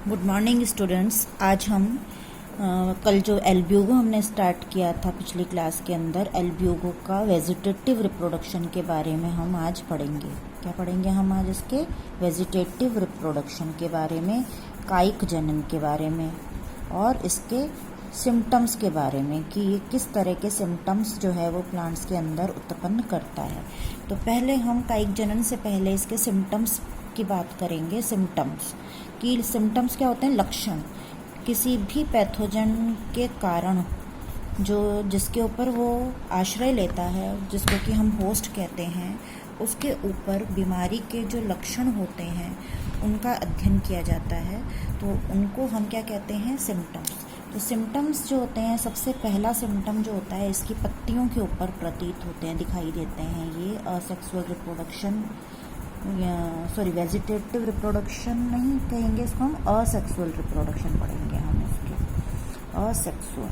Good morning students. आज हम कल जो एल्ब्यूगो हमने स्टार्ट किया था पिछली क्लास के अंदर, एल्ब्यूगो का वेजिटेटिव रिप्रोडक्शन के बारे में हम आज पढ़ेंगे। क्या पढ़ेंगे हम आज? इसके वेजिटेटिव रिप्रोडक्शन के बारे में, कायिक जनन के बारे में और इसके सिम्टम्स के बारे में कि ये किस तरह के सिम्टम्स जो है वो प्लांट्स के अंदर उत्पन्न करता है। तो पहले हम कायिक जनन से पहले इसके सिम्टम्स की बात करेंगे। सिम्टम्स क्या होते हैं? लक्षण। किसी भी पैथोजन के कारण जो जिसके ऊपर वो आश्रय लेता है, जिसको कि हम होस्ट कहते हैं, उसके ऊपर बीमारी के जो लक्षण होते हैं उनका अध्ययन किया जाता है। तो उनको हम क्या कहते हैं? सिम्टम्स। तो सिम्टम्स जो होते हैं, सबसे पहला सिम्टम जो होता है इसकी पत्तियों के ऊपर प्रतीत होते हैं, दिखाई देते हैं। ये असेक्सुअल रिप्रोडक्शन वेजिटेटिव रिप्रोडक्शन नहीं कहेंगे इसको, हम असेक्सुअल रिप्रोडक्शन पढ़ेंगे हम इसके। असेक्सुअल,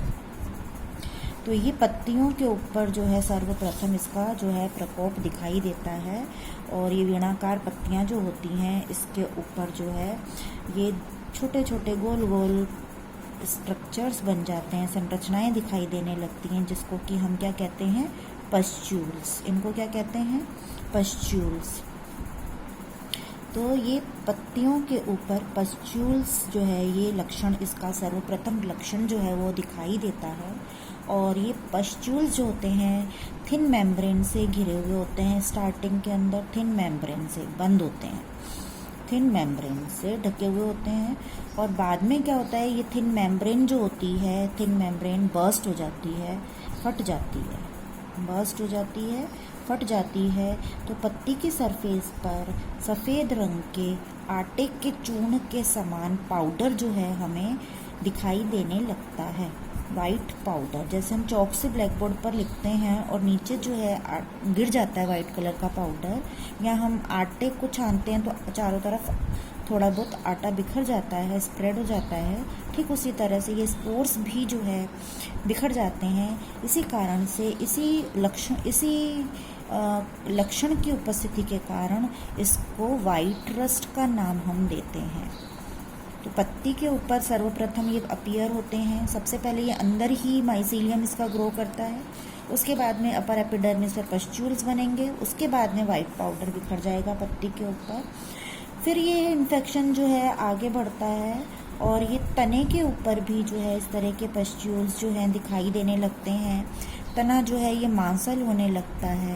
तो ये पत्तियों के ऊपर जो है सर्वप्रथम इसका जो है प्रकोप दिखाई देता है। और ये वीणाकार पत्तियां जो होती हैं इसके ऊपर जो है ये छोटे छोटे गोल गोल स्ट्रक्चर्स बन जाते हैं, संरचनाएं दिखाई देने लगती हैं, जिसको कि हम क्या कहते हैं? पस्ट्यूल्स। इनको क्या कहते हैं? पस्ट्यूल्स। तो ये पत्तियों के ऊपर पस्ट्यूल्स जो है, ये लक्षण, इसका सर्वप्रथम लक्षण जो है वो दिखाई देता है। और ये पस्ट्यूल्स जो होते हैं थिन मेम्ब्रेन से घिरे हुए होते हैं। स्टार्टिंग के अंदर थिन मेम्ब्रेन से बंद होते हैं, थिन मेम्ब्रेन से ढके हुए होते हैं। और बाद में क्या होता है, ये थिन मेम्ब्रेन जो होती है, थिन मेम्ब्रेन बर्स्ट हो जाती है, फट जाती है, बर्स्ट हो जाती है, फट जाती है। तो पत्ती की सरफेस पर सफ़ेद रंग के आटे के चूर्ण के समान पाउडर जो है हमें दिखाई देने लगता है। वाइट पाउडर, जैसे हम चौक से ब्लैक बोर्ड पर लिखते हैं और नीचे जो है गिर जाता है वाइट कलर का पाउडर, या हम आटे को छानते हैं तो चारों तरफ थोड़ा बहुत आटा बिखर जाता है, स्प्रेड हो जाता है। ठीक उसी तरह से ये स्पोर्स भी जो है बिखर जाते हैं। इसी कारण से इसी लक्षण की उपस्थिति के कारण इसको वाइट रस्ट का नाम हम देते हैं। तो पत्ती के ऊपर सर्वप्रथम ये अपीयर होते हैं। सबसे पहले ये अंदर ही माइसीलियम इसका ग्रो करता है, उसके बाद में अपर एपिडर्मिस पर पस्ट्यूल्स बनेंगे, उसके बाद में वाइट पाउडर बिखर जाएगा पत्ती के ऊपर। फिर ये इन्फेक्शन जो है आगे बढ़ता है और ये तने के ऊपर भी जो है इस तरह के पस्ट्यूल्स जो हैं दिखाई देने लगते हैं। तना जो है ये मांसल होने लगता है,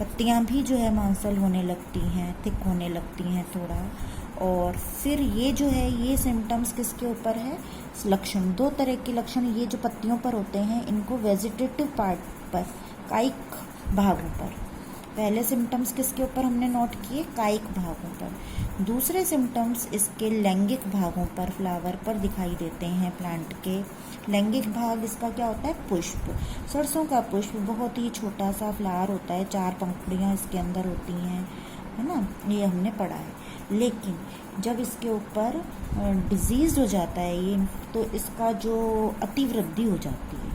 पत्तियां भी जो है मांसल होने लगती हैं, थिक होने लगती हैं थोड़ा। और फिर ये जो है ये सिम्टम्स किसके ऊपर है? लक्षण, दो तरह के लक्षण ये जो पत्तियों पर होते हैं, इनको वेजिटेटिव पार्ट पर, कायिक भागों पर। पहले सिम्टम्स किसके ऊपर हमने नोट किए? कायिक भागों पर। दूसरे सिम्टम्स इसके लैंगिक भागों पर, फ्लावर पर दिखाई देते हैं प्लांट के। लैंगिक भाग इसका क्या होता है? पुष्प। सरसों का पुष्प बहुत ही छोटा सा फ्लावर होता है, 4 पंखुड़ियाँ इसके अंदर होती हैं, है ना, ये हमने पढ़ा है। लेकिन जब इसके ऊपर डिजीज हो जाता है ये, तो इसका जो अतिवृद्धि हो जाती है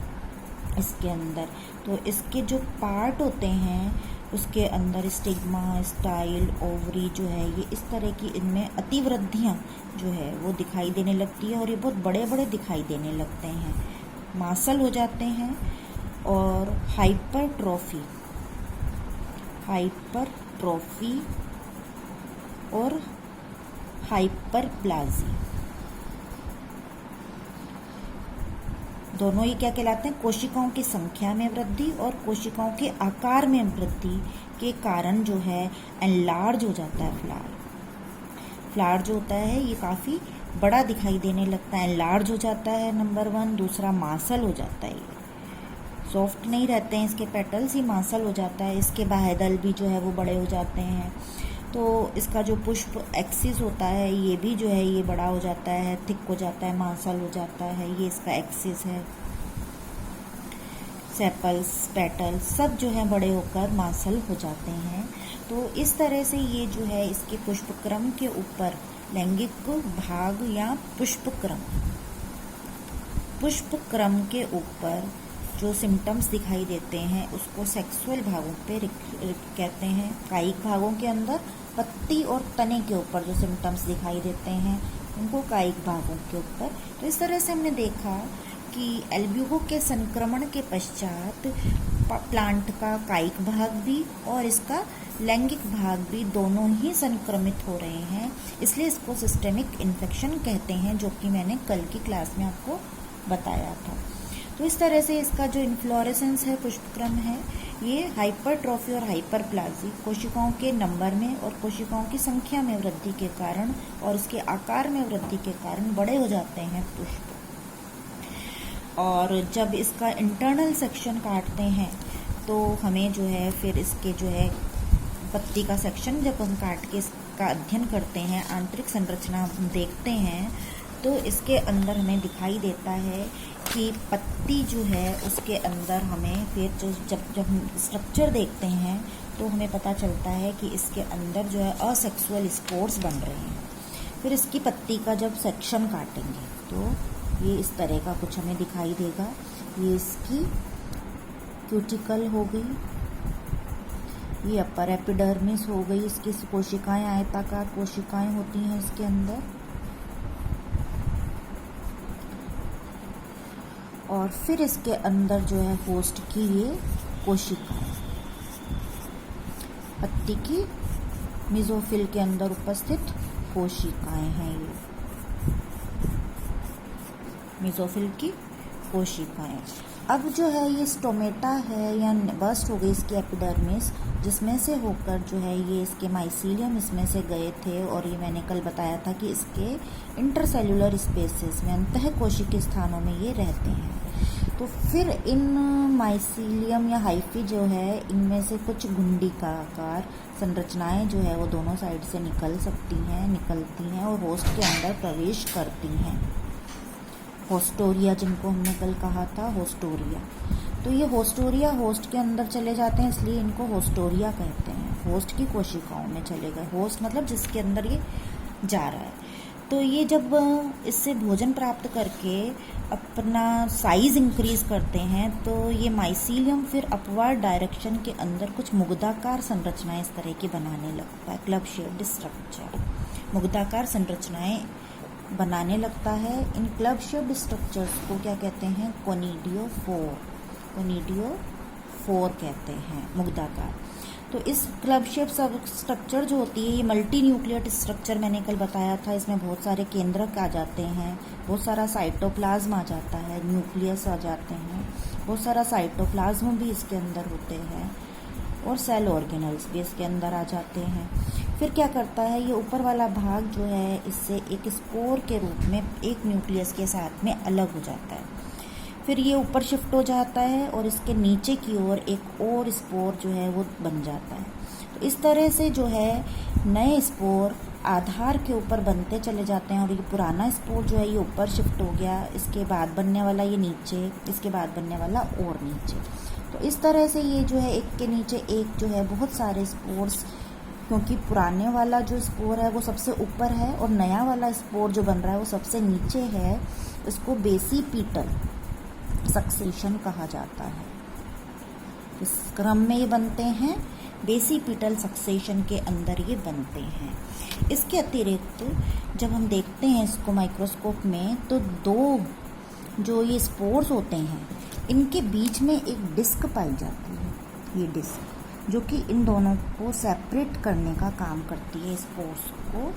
इसके अंदर, तो इसके जो पार्ट होते हैं उसके अंदर स्टिग्मा, स्टाइल, ओवरी जो है, ये इस तरह की इनमें अतिवृद्धियाँ जो है वो दिखाई देने लगती है और ये बहुत बड़े बड़े दिखाई देने लगते हैं, मासल हो जाते हैं। और हाइपरट्रॉफी और हाइपरप्लाजी, दोनों ही क्या कहलाते हैं? कोशिकाओं की संख्या में वृद्धि और कोशिकाओं के आकार में वृद्धि के कारण जो है एनलार्ज हो जाता है फ्लावर जो होता है ये काफ़ी बड़ा दिखाई देने लगता है, एनलार्ज हो जाता है, नंबर 1। दूसरा मांसल हो जाता है, ये सॉफ्ट नहीं रहते हैं इसके पेटल्स, ही मांसल हो जाता है। इसके बाह्यदल भी जो है वो बड़े हो जाते हैं। तो इसका जो पुष्प एक्सिस होता है ये भी जो है ये बड़ा हो जाता है, थिक हो जाता है, मांसल हो जाता है, ये इसका एक्सिस है। सेपल्स, पेटल्स सब जो है बड़े होकर मांसल हो जाते हैं। तो इस तरह से ये जो है इसके पुष्पक्रम के ऊपर लैंगिक भाग या पुष्पक्रम के ऊपर जो सिम्टम्स दिखाई देते हैं उसको सेक्सुअल भागों पे कहते हैं। कायिक भागों के अंदर पत्ती और तने के ऊपर जो सिम्टम्स दिखाई देते हैं उनको कायिक भागों के ऊपर। तो इस तरह से हमने देखा कि एल्ब्यूको के संक्रमण के पश्चात प्लांट का कायिक भाग भी और इसका लैंगिक भाग भी दोनों ही संक्रमित हो रहे हैं, इसलिए इसको सिस्टेमिक इन्फेक्शन कहते हैं, जो कि मैंने कल की क्लास में आपको बताया था। तो इस तरह से इसका जो इन्फ्लोरेसेंस है, पुष्पक्रम है, ये हाइपरट्रॉफी और हाइपरप्लाजी, कोशिकाओं के नंबर में और कोशिकाओं की संख्या में वृद्धि के कारण और इसके आकार में वृद्धि के कारण बड़े हो जाते हैं पुष्प। और जब इसका इंटरनल सेक्शन काटते हैं तो हमें जो है फिर इसके जो है पत्ती का सेक्शन जब हम काट के इसका अध्ययन करते हैं, आंतरिक संरचना देखते हैं, तो इसके अंदर हमें दिखाई देता है कि पत्ती जो है उसके अंदर हमें फिर जो जब हम स्ट्रक्चर देखते हैं तो हमें पता चलता है कि इसके अंदर जो है असेक्सुअल स्पोर्स बन रहे हैं। फिर इसकी पत्ती का जब सेक्शन काटेंगे तो ये इस तरह का कुछ हमें दिखाई देगा। ये इसकी क्यूटिकल हो गई, ये अपर एपिडर्मिस हो गई, इसकी कोशिकाएं आयताकार कोशिकाएं होती हैं इसके अंदर, और फिर इसके अंदर जो है होस्ट की ये कोशिकाएं, पत्ती की मेसोफिल के अंदर उपस्थित कोशिकाएं हैं, ये मेसोफिल की कोशिकाएं। अब जो है ये स्टोमेटा है या बस्ट हो गई इसकी एपिडर्मिस, जिसमें से होकर जो है ये इसके माइसीलियम इसमें से गए थे, और ये मैंने कल बताया था कि इसके इंटरसेल्युलर स्पेसेस में अंतः कोशिकीय स्थानों में ये रहते हैं। तो फिर इन माइसीलियम या हाइफी जो है इनमें से कुछ घुंडी का आकार संरचनाएं जो है वो दोनों साइड से निकलती हैं और होस्ट के अंदर प्रवेश करती हैं। होस्टोरिया, जिनको हमने कल कहा था होस्टोरिया, तो ये होस्टोरिया होस्ट के अंदर चले जाते हैं, इसलिए इनको होस्टोरिया कहते हैं। होस्ट की कोशिकाओं में चले गए, होस्ट मतलब जिसके अंदर ये जा रहा है। तो ये जब इससे भोजन प्राप्त करके अपना साइज इंक्रीज करते हैं तो ये माइसीलियम फिर अपवर्ड डायरेक्शन के अंदर कुछ मुग्धाकार संरचनाएं इस तरह की बनाने लगता है, क्लब शेप्ड स्ट्रक्चर, मुग्धाकार संरचनाएं बनाने लगता है। इन क्लब शेप्ड स्ट्रक्चर्स को क्या कहते हैं? कोनिडियोफोर कहते हैं, मुग्धाकार। तो इस क्लब शेप स्ट्रक्चर जो होती है ये मल्टी न्यूक्लियट स्ट्रक्चर मैंने कल बताया था, इसमें बहुत सारे केंद्रक आ जाते हैं, बहुत सारा साइटोप्लाज्म आ जाता है, न्यूक्लियस आ जाते हैं, बहुत सारा साइटोप्लाज्म भी इसके अंदर होते हैं और सेल ऑर्गेनल्स भी इसके अंदर आ जाते हैं। फिर क्या करता है ये ऊपर वाला भाग जो है इससे एक स्पोर के रूप में एक न्यूक्लियस के साथ में अलग हो जाता है, फिर ये ऊपर शिफ्ट हो जाता है और इसके नीचे की ओर एक और स्पोर जो है वो बन जाता है। तो इस तरह से जो है नए स्पोर आधार के ऊपर बनते चले जाते हैं और ये पुराना स्पोर जो है ये ऊपर शिफ्ट हो गया, इसके बाद बनने वाला ये नीचे, इसके बाद बनने वाला और नीचे। तो इस तरह से ये जो है एक के नीचे एक जो है बहुत सारे स्पोर्स, क्योंकि पुराने वाला जो स्पोर है वो सबसे ऊपर है और नया वाला स्पोर जो बन रहा है वो सबसे नीचे है, इसको बेसीपीटल सक्सेशन कहा जाता है। इस क्रम में ये बनते हैं, बेसीपीटल सक्सेशन के अंदर ये बनते हैं। इसके अतिरिक्त जब हम देखते हैं इसको माइक्रोस्कोप में तो दो जो ये स्पोर्स होते हैं इनके बीच में एक डिस्क पाई जाती है, ये डिस्क जो कि इन दोनों को सेपरेट करने का काम करती है स्पोर्स को।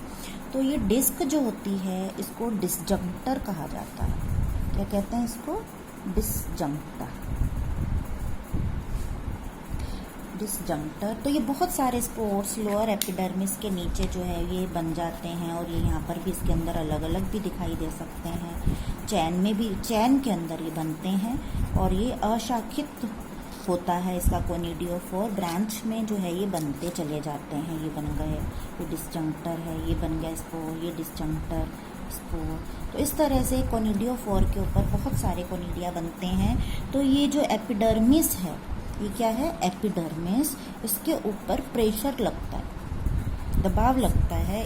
तो ये डिस्क जो होती है इसको डिसजंक्टर कहा जाता है। क्या कहते हैं इसको? डिसजंक्टर। तो ये बहुत सारे स्पोर्स लोअर एपिडर्मिस के नीचे जो है ये बन जाते हैं और ये यहाँ पर भी इसके अंदर अलग अलग भी दिखाई दे सकते हैं। चैन में भी, चैन के अंदर ये बनते हैं और ये अशाखित होता है इसका कोनिडियोफोर ब्रांच में जो है ये बनते चले जाते हैं। ये बन गए, ये डिसजंक्टर है, ये बन गया स्पोर, ये डिसजंक्टर स्पोर। तो इस तरह से कोनिडियोफोर के ऊपर बहुत सारे कोनिडिया बनते हैं। तो ये जो एपिडर्मिस है, ये क्या है? एपिडर्मिस, इसके ऊपर प्रेशर लगता है, दबाव लगता है।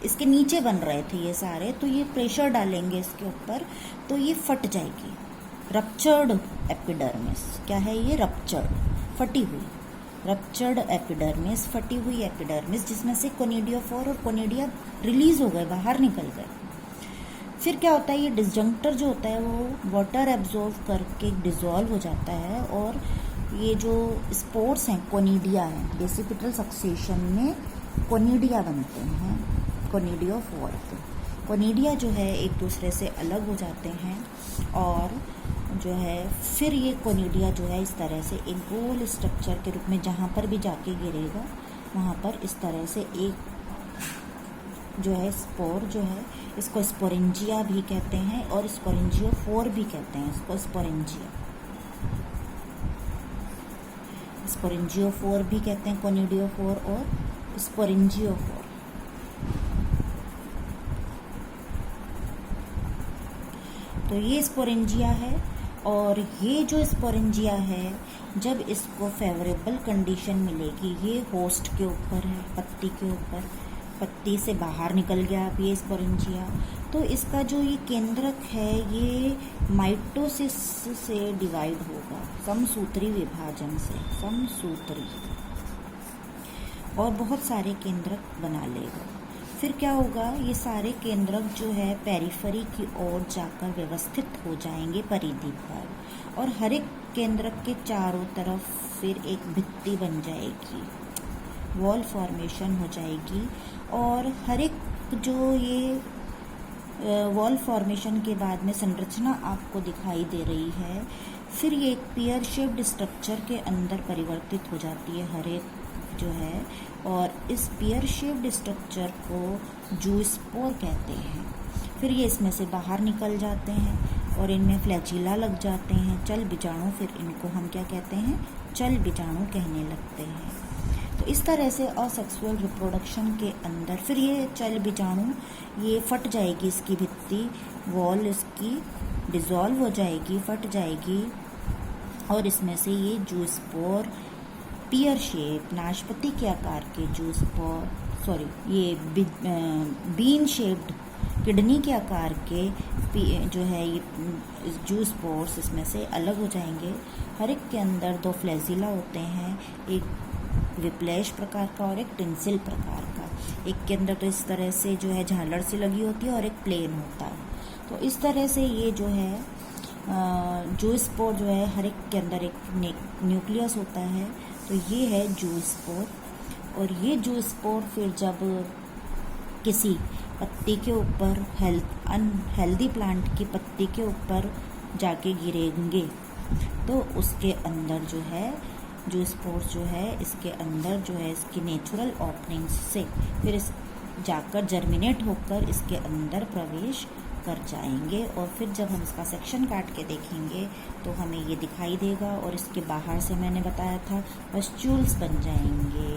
इसके नीचे बन रहे थे ये सारे, तो ये प्रेशर डालेंगे इसके ऊपर तो ये फट जाएगी। रप्चर्ड एपिडर्मिस क्या है? ये रप्चर्ड, फटी हुई, रप्चर्ड एपिडर्मिस, फटी हुई एपिडर्मिस, जिसमें से कोनिडियोफोर और कोनिडिया रिलीज हो गए, बाहर निकल गए। फिर क्या होता है, ये डिसजंक्टर जो होता है वो वाटर एब्जॉर्ब करके डिसॉल्व हो जाता है, और ये जो स्पोर्स हैं कोनिडिया हैं, बेसिपिटल सक्सेशन में कोनिडिया बनते हैं, कोनिडियोफोर के। कोनिडिया जो है एक दूसरे से अलग हो जाते हैं, और जो है फिर ये कोनिडिया जो है इस तरह से एक गोल स्ट्रक्चर के रूप में जहाँ पर भी जाके गिरेगा वहाँ पर इस तरह से एक जो है स्पोर जो है, इसको स्पोरेंजिया भी कहते हैं और स्पोरेंजियोफोर भी कहते हैं, इसको स्पोरेंजियोफोर भी कहते हैं, कोनिडियोफोर और स्पोरेंजियोफोर। तो ये स्पोरेंजिया है, और ये जो स्पोरेंजिया है जब इसको फेवरेबल कंडीशन मिलेगी, ये होस्ट के ऊपर है, पत्ती के ऊपर, पत्ती से बाहर निकल गया अब ये स्पोरेंजिया, तो इसका जो ये केंद्रक है ये माइटोसिस से डिवाइड होगा, समसूत्री विभाजन से, समसूत्री, और बहुत सारे केंद्रक बना लेगा। फिर क्या होगा, ये सारे केंद्रक जो है पेरिफेरी की ओर जाकर व्यवस्थित हो जाएंगे परिधि पर, और हर एक केंद्रक के चारों तरफ फिर एक भित्ति बन जाएगी, वॉल फॉर्मेशन हो जाएगी, और हर एक जो ये वॉल फॉर्मेशन के बाद में संरचना आपको दिखाई दे रही है, फिर ये एक पियर शेप्ड स्ट्रक्चर के अंदर परिवर्तित हो जाती है हर एक जो है, और इस पियर शेप्ड स्ट्रक्चर को जूस्पोर कहते हैं। फिर ये इसमें से बाहर निकल जाते हैं और इनमें फ्लैजिला लग जाते हैं, चल बीजाणु, फिर इनको हम क्या कहते हैं, चल बीजाणु कहने लगते हैं। तो इस तरह से असेक्सुअल रिप्रोडक्शन के अंदर फिर ये चल बीजाणु ये फट जाएगी, इसकी भित्ति वॉल इसकी डिसॉल्व हो जाएगी, फट जाएगी, और इसमें से ये जूस्पोर पियर शेप, नाशपाती के आकार के जूस्पोर, ये बीन शेप्ड, किडनी के आकार के जो है ये जूस्पोर्स इसमें से अलग हो जाएंगे। हर एक के अंदर दो फ्लैजिला होते हैं, एक विप्लैश प्रकार का और एक टिंसिल प्रकार का। एक के अंदर तो इस तरह से जो है झालर सी लगी होती है और एक प्लेन होता है। तो इस तरह से ये जो है जूस्पोर जो है हर एक के अंदर एक न्यूक्लियस होता है, तो ये है जूस्पोर। और ये जूस्पोर फिर जब किसी पत्ती के ऊपर अनहेल्दी प्लांट की पत्ती के ऊपर जाके गिरेंगे तो उसके अंदर जो है जूस्पोर जो है इसके अंदर जो है इसकी नेचुरल ओपनिंग्स से फिर इस जाकर जर्मिनेट होकर इसके अंदर प्रवेश कर जाएंगे, और फिर जब हम इसका सेक्शन काट के देखेंगे तो हमें ये दिखाई देगा, और इसके बाहर से मैंने बताया था पस्ट्यूल्स बन जाएंगे।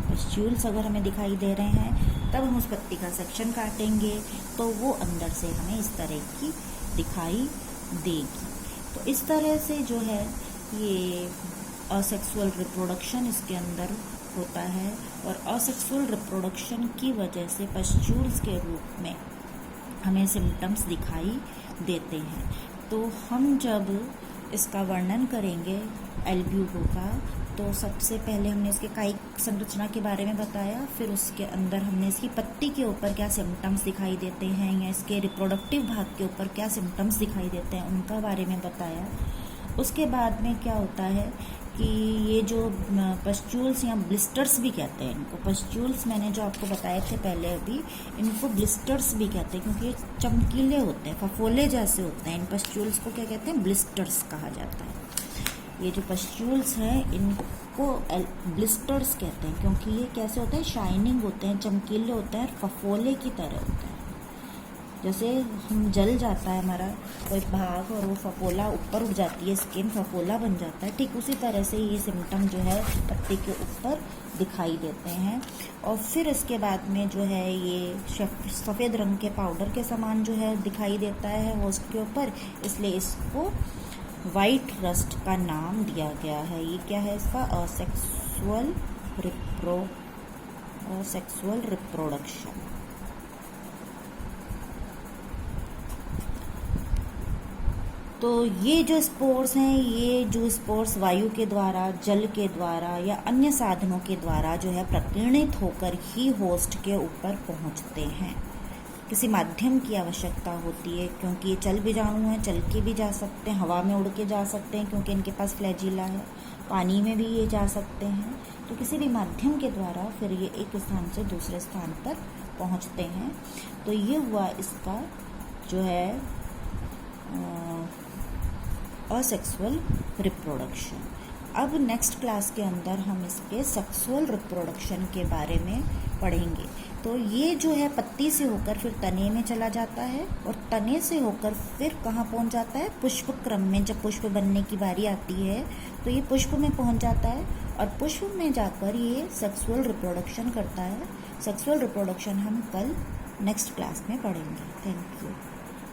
पस्ट्यूल्स अगर हमें दिखाई दे रहे हैं तब हम उस पत्ती का सेक्शन काटेंगे तो वो अंदर से हमें इस तरह की दिखाई देगी। तो इस तरह से जो है ये असेक्सुअल रिप्रोडक्शन इसके अंदर होता है, और असेक्सुअल रिप्रोडक्शन की वजह से पस्ट्यूल्स के रूप में हमें सिम्टम्स दिखाई देते हैं। तो हम जब इसका वर्णन करेंगे एल्ब्यूको का, तो सबसे पहले हमने इसके कायिक संरचना के बारे में बताया, फिर उसके अंदर हमने इसकी पत्ती के ऊपर क्या सिम्टम्स दिखाई देते हैं या इसके रिप्रोडक्टिव भाग के ऊपर क्या सिम्टम्स दिखाई देते हैं उनका बारे में बताया। उसके बाद में क्या होता है कि ये जो पस्ट्यूल्स या ब्लिस्टर्स भी कहते हैं इनको, पस्ट्यूल्स मैंने जो आपको बताए थे पहले अभी, इनको ब्लिस्टर्स भी कहते हैं क्योंकि ये चमकीले होते हैं, फफोले जैसे होते हैं। इन पस्ट्यूल्स को क्या कहते हैं, ब्लिस्टर्स कहा जाता है। ये जो पस्ट्यूल्स हैं इनको ब्लिस्टर्स कहते हैं क्योंकि ये कैसे होते हैं, शाइनिंग होते हैं, चमकीले होते हैं, फफोले की तरह होते हैं। जैसे हम जल जाता है हमारा कोई भाग और वो फफोला ऊपर उठ जाती है, स्किन फफोला बन जाता है, ठीक उसी तरह से ये सिम्टम जो है पत्ती के ऊपर दिखाई देते हैं। और फिर इसके बाद में जो है ये सफ़ेद रंग के पाउडर के समान जो है दिखाई देता है होस्ट के ऊपर, इसलिए इसको वाइट रस्ट का नाम दिया गया है। ये क्या है इसका, असेक्सुअल रिप्रोडक्शन। तो ये जो स्पोर्स हैं, ये जो स्पोर्स वायु के द्वारा, जल के द्वारा या अन्य साधनों के द्वारा जो है प्रकीर्णित होकर ही होस्ट के ऊपर पहुंचते हैं। किसी माध्यम की आवश्यकता होती है, क्योंकि ये चल बीजाणु हैं, चल के भी जा सकते हैं, हवा में उड़ के जा सकते हैं क्योंकि इनके पास फ्लैजिला है, पानी में भी ये जा सकते हैं। तो किसी भी माध्यम के द्वारा फिर ये एक स्थान से दूसरे स्थान पर पहुंचते हैं। तो ये हुआ इसका जो है असेक्सुअल रिप्रोडक्शन। अब नेक्स्ट क्लास के अंदर हम इसके सेक्सुअल रिप्रोडक्शन के बारे में पढ़ेंगे। तो ये जो है पत्ती से होकर फिर तने में चला जाता है, और तने से होकर फिर कहाँ पहुंच जाता है, पुष्प क्रम में। जब पुष्प बनने की बारी आती है तो ये पुष्प में पहुंच जाता है, और पुष्प में जाकर ये सेक्सुअल रिप्रोडक्शन करता है। सेक्सुअल रिप्रोडक्शन हम कल नेक्स्ट क्लास में पढ़ेंगे। Thank you.